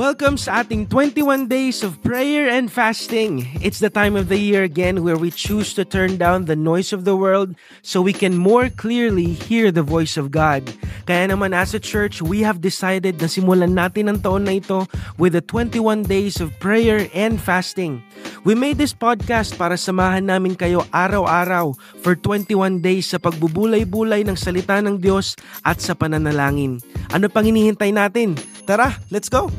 Welcome sa ating 21 days of prayer and fasting. It's the time of the year again where we choose to turn down the noise of the world so we can more clearly hear the voice of God. Kaya naman as a church, we have decided na simulan natin ang taon na ito with the 21 days of prayer and fasting. We made this podcast para samahan namin kayo araw-araw for 21 days sa pagbubulay-bulay ng salita ng Diyos at sa pananalangin. Ano pang hinihintay natin? Tara, let's go!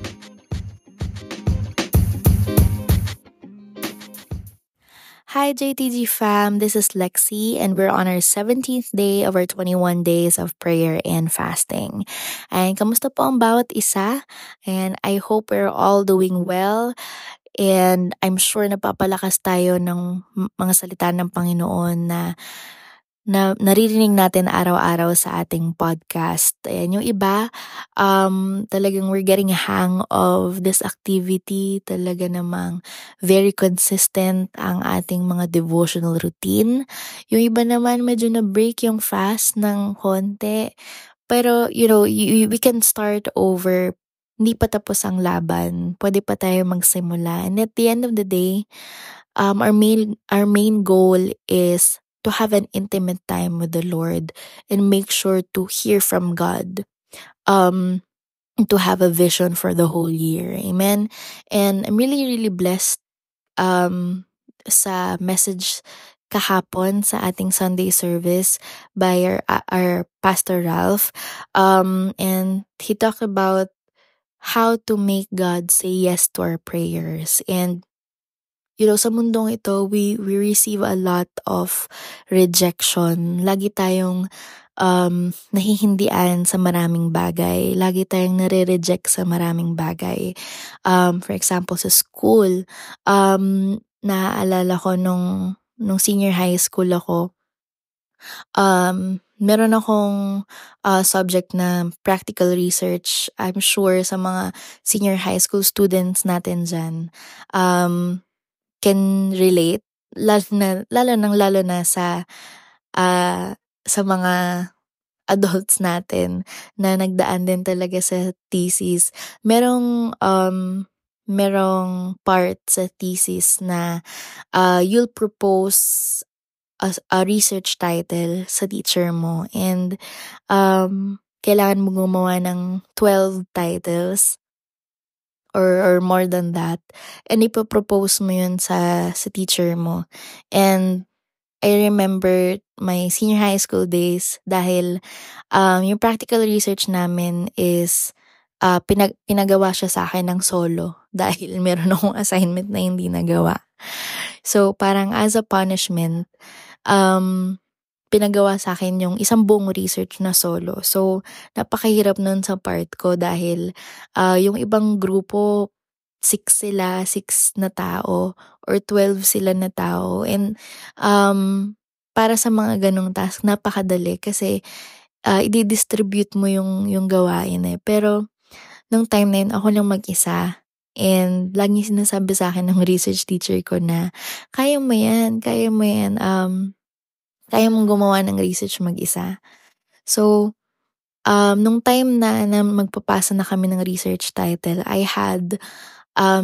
Hi JTG fam, this is Lexi and we're on our 17th day of our 21 days of prayer and fasting. And kamusta po ang bawat isa? And I hope we're all doing well. And I'm sure napapalakas tayo ng mga salita ng Panginoon na naririnig natin araw-araw sa ating podcast. Ayan, yung iba, talagang we're getting a hang of this activity. Talaga namang very consistent ang ating mga devotional routine. Yung iba naman, medyo na-break yung fast ng konti. Pero, we can start over. Hindi pa tapos ang laban. Pwede pa tayo magsimula. And at the end of the day, our main goal is to have an intimate time with the Lord and make sure to hear from God. To have a vision for the whole year. Amen. And I'm really, really blessed sa message kahapon sa ating Sunday service by our Pastor Ralph. And he talked about how to make God say yes to our prayers. And sa mundong ito, we receive a lot of rejection. Lagi tayong nahihindian sa maraming bagay. Lagi tayong nare-reject sa maraming bagay. For example, sa school, naaalala ko nung senior high school ako, meron akong subject na practical research. I'm sure sa mga senior high school students natin dyan, can relate, lalo na sa mga adults natin na nagdaan din talaga sa thesis. Merong part sa thesis na you'll propose a research title sa teacher mo and kailangan mo gumawa ng 12 titles or more than that, and ipopropose mo yun sa teacher mo. And I remember my senior high school days dahil yung practical research namin is pinagawa siya sa akin ng solo dahil meron akong assignment na hindi nagawa. So parang as a punishment, pinagawa sa akin yung isang buong research na solo. So, napakahirap nun sa part ko dahil yung ibang grupo, 6 na tao, or 12 sila na tao. And para sa mga ganong task, napakadali kasi i-distribute mo yung gawain eh. Pero, nung time na yun, ako lang mag-isa. And lagi sinasabi sa akin ng research teacher ko na, kaya mo yan, kaya mong gumawa ng research mag-isa. So, nung time na magpapasa na kami ng research title, I had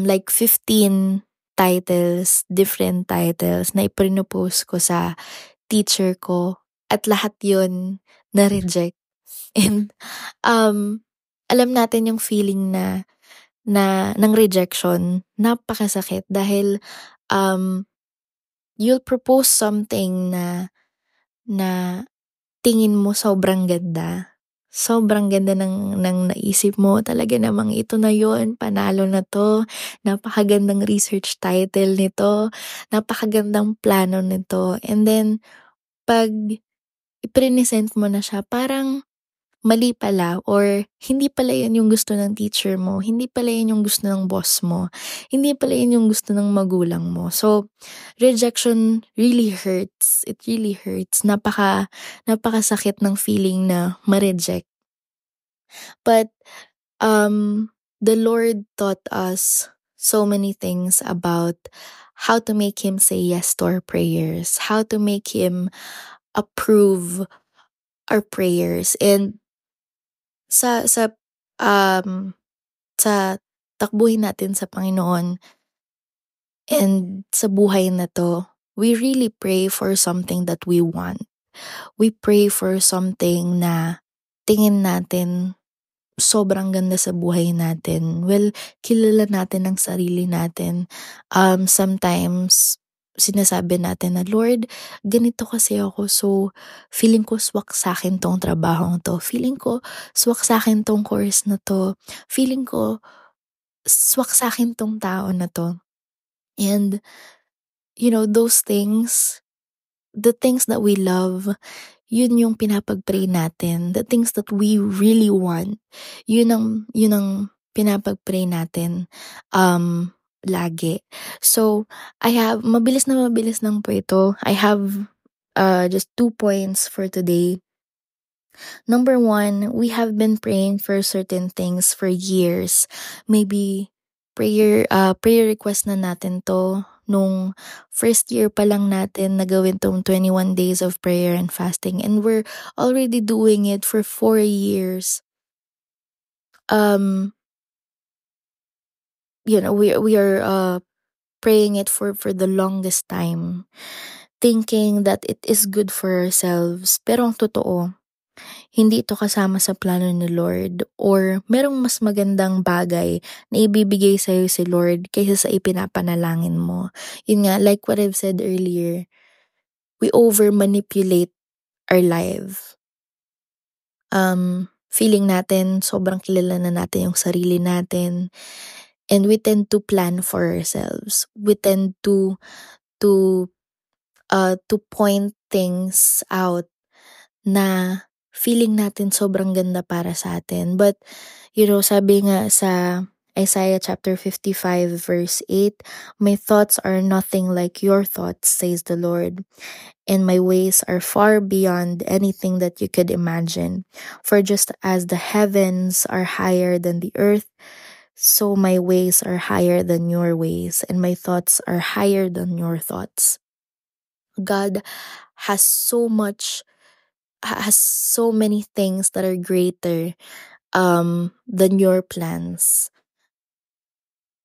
like 15 titles, different titles na iprinopose ko sa teacher ko at lahat yun na-reject. And alam natin yung feeling na ng rejection, napakasakit dahil you'll propose something na tingin mo sobrang ganda. Sobrang ganda ng naisip mo. Talaga namang ito na yon, panalo na to. Napakagandang research title nito. Napakagandang plano nito. And then, pag i-present mo na siya, parang mali pala or hindi pala yan yung gusto ng teacher mo, hindi pala yan yung gusto ng boss mo, hindi pala yan yung gusto ng magulang mo. So, rejection really hurts. It really hurts. Napakasakit ng feeling na ma-reject. But, the Lord taught us so many things about how to make Him say yes to our prayers, how to make Him approve our prayers. And sa takbuhin natin sa Panginoon. And sa buhay na to, we really pray for something that we want. We pray for something na tingin natin sobrang ganda sa buhay natin. Well, kilala natin ang sarili natin. Sometimes, sinasabi natin na, Lord, ganito kasi ako. So, feeling ko swak sa akin tong trabaho to. Feeling ko swak sa akin tong course na to. Feeling ko swak sa akin tong tao na to. And, those things, the things that we love, yun yung pinapag-pray natin. The things that we really want, yun ang pinapag-pray natin lagi. So, mabilis ng po ito. I have just 2 points for today. Number 1, we have been praying for certain things for years. Maybe prayer request na natin to nung first year pa lang natin na gawin tong 21 days of prayer and fasting, and we're already doing it for 4 years. We are praying it for the longest time, thinking that it is good for ourselves. Pero ang totoo, hindi ito kasama sa plano ni Lord, or merong mas magandang bagay na ibibigay sa'yo si Lord kaysa sa ipinapanalangin mo. Yun nga, like what I've said earlier, we over-manipulate our life. Feeling natin, sobrang kilala na natin yung sarili natin, and we tend to plan for ourselves. We tend to point things out na feeling natin sobrang ganda para sa atin. But, sabi nga sa Isaiah chapter 55 verse 8, "My thoughts are nothing like your thoughts, says the Lord, and my ways are far beyond anything that you could imagine. For just as the heavens are higher than the earth, so my ways are higher than your ways, and my thoughts are higher than your thoughts." God has so many things that are greater than your plans.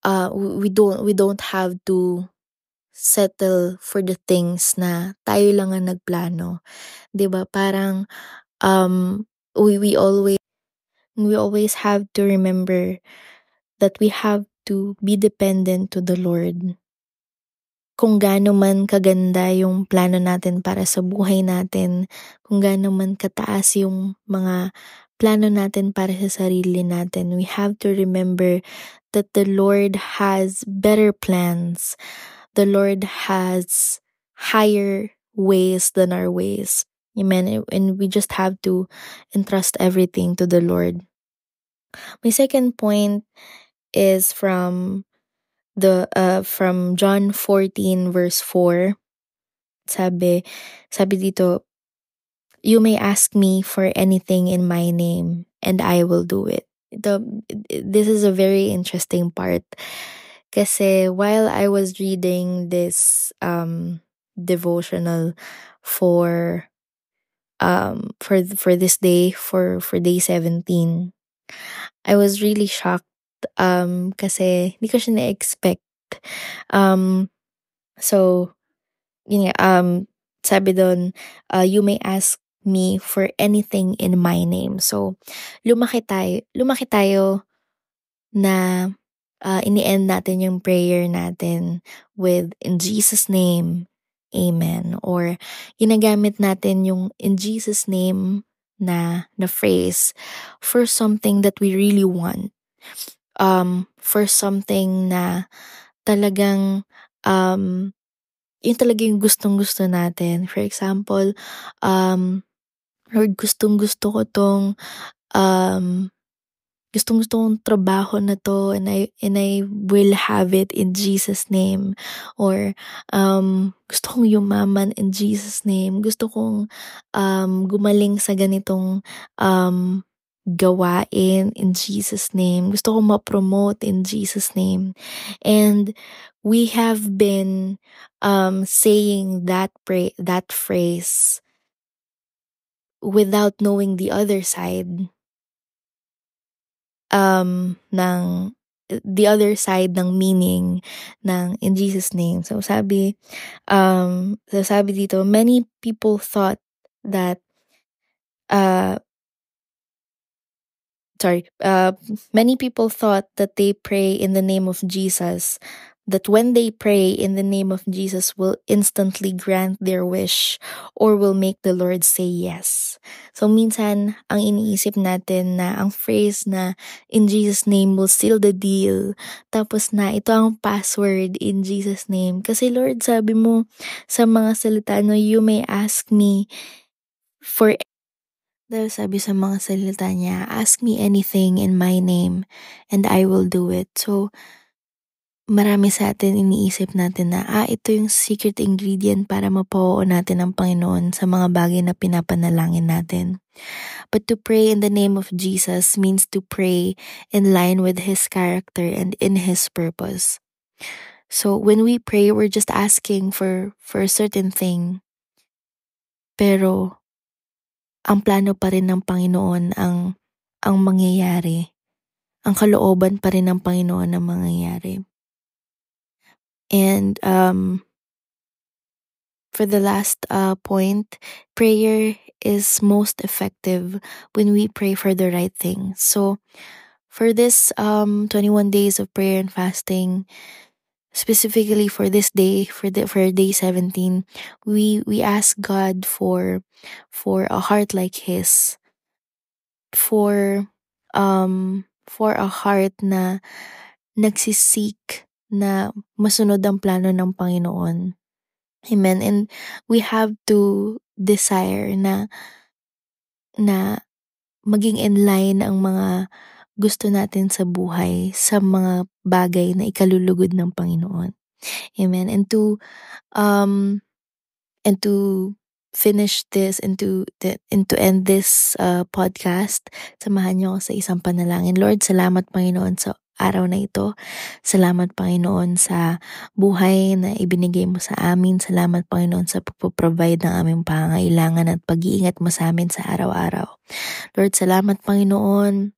We don't have to settle for the things na tayo lang ang nagplano. 'Di ba? Parang we always have to remember that we have to be dependent to the Lord. Kung gaano man kaganda yung plano natin para sa buhay natin, kung gaano man kataas yung mga plano natin para sa sarili natin, we have to remember that the Lord has better plans. The Lord has higher ways than our ways. Amen. And we just have to entrust everything to the Lord. My second point is from John 14 verse 4. Sabi dito, "You may ask me for anything in my name and I will do it." This is a very interesting part. Kasi while I was reading this devotional for this day, for day 17, I was really shocked kasi hindi ko siya na-expect. So yun nga, sabi doon, "You may ask me for anything in my name." So lumaki tayo na ini-end natin yung prayer natin with "In Jesus name, amen." Or ginagamit natin yung "In Jesus name" na phrase for something that we really want. For something na talagang yun talaga yung gustong-gusto natin. For example, Lord, gustong-gusto ko tong gustong-gusto kong trabaho na to, and I will have it in Jesus name. Or gusto kong yumaman in Jesus name. Gusto kong gumaling sa ganitong gawain in Jesus name. Gusto kong ma-promote in Jesus name. And we have been saying that phrase without knowing the other side ng the other side ng meaning ng in Jesus name. So sabi dito, many people thought that uh many people thought that they pray in the name of Jesus, that when they pray in the name of Jesus will instantly grant their wish or will make the Lord say yes. So minsan, ang iniisip natin na ang phrase na in Jesus name will seal the deal. Tapos na ito ang password in Jesus name. Kasi Lord, sabi mo sa mga salita no, you may ask me for dahil sabi sa mga salita niya, ask me anything in my name and I will do it. So, marami sa atin iniisip natin na, ito yung secret ingredient para mapoo natin ang Panginoon sa mga bagay na pinapanalangin natin. But to pray in the name of Jesus means to pray in line with His character and in His purpose. So, when we pray, we're just asking for a certain thing. Pero, ang plano pa rin ng Panginoon ang mangyayari. Ang kalooban pa rin ng Panginoon ang mangyayari. And for the last point, prayer is most effective when we pray for the right thing. So for this 21 days of prayer and fasting, specifically for this day, for day 17, we ask God for a heart like His, for a heart na nagsisik na masunod ang plano ng Panginoon. Amen. And we have to desire na maging in line ang mga gusto natin sa buhay sa mga bagay na ikalulugod ng Panginoon. Amen. And to finish this and to end this podcast, samahan niyo ako sa isang panalangin. Lord, salamat Panginoon sa araw na ito. Salamat Panginoon sa buhay na ibinigay mo sa amin. Salamat Panginoon sa pagpo-provide ng aming pangangailangan at pag-iingat mo sa amin sa araw-araw. Lord, salamat Panginoon.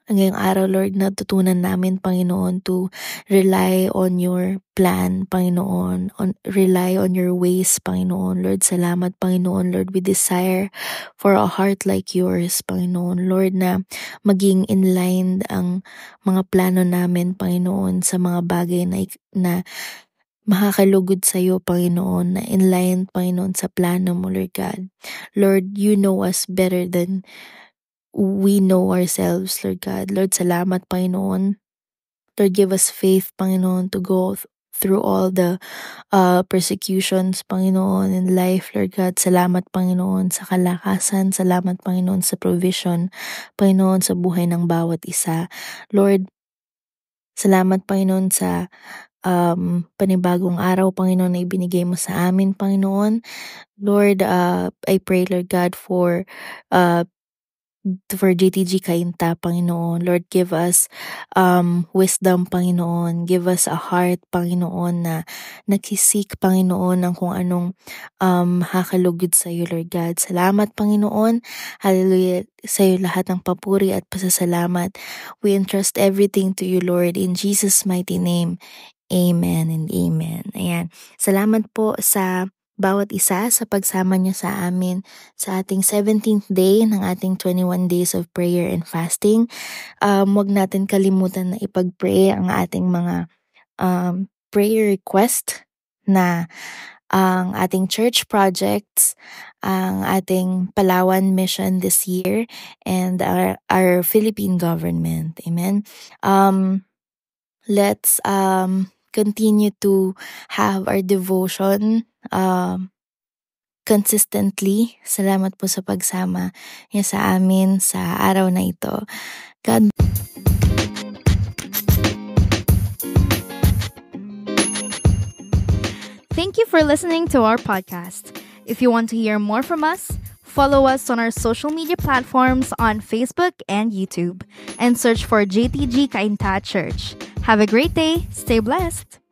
Ngayong araw, Lord, natutunan namin, Panginoon, to rely on your plan, Panginoon, rely on your ways, Panginoon. Lord, salamat, Panginoon. Lord, we desire for a heart like yours, Panginoon. Lord, na maging in line ang mga plano namin, Panginoon, sa mga bagay na makakalugod sa iyo, Panginoon, na in line, Panginoon, sa plano mo, Lord God. Lord, you know us better than we know ourselves, Lord God. Lord, salamat, Panginoon. Lord, give us faith, Panginoon, to go through all the persecutions, Panginoon, in life, Lord God. Salamat, Panginoon, sa kalakasan. Salamat, Panginoon, sa provision, Panginoon, sa buhay ng bawat isa. Lord, salamat, Panginoon, sa panibagong araw, Panginoon, na ibinigay mo sa amin, Panginoon. Lord, I pray, Lord God, for JTG Kainta, Panginoon. Lord, give us wisdom, Panginoon. Give us a heart, Panginoon, na nagsisik, Panginoon, ng kung anong hakalugod sa iyo, Lord God. Salamat, Panginoon. Hallelujah. Sa iyo lahat ng papuri at pasasalamat. We entrust everything to you, Lord, in Jesus' mighty name. Amen and amen. Ayan. Salamat po sa bawat isa sa pagsama niyo sa amin sa ating 17th day ng ating 21 days of prayer and fasting. Huwag natin kalimutan na ipag-pray ang ating mga prayer request na ang ating church projects, ang ating Palawan mission this year, and our Philippine government. Amen. Let's continue to have our devotion consistently. Salamat po sa pagsama niya sa amin sa araw na ito. God Thank you for listening to our podcast. If you want to hear more from us, follow us on our social media platforms on Facebook and YouTube and search for JTG Kainta Church. Have a great day. Stay blessed.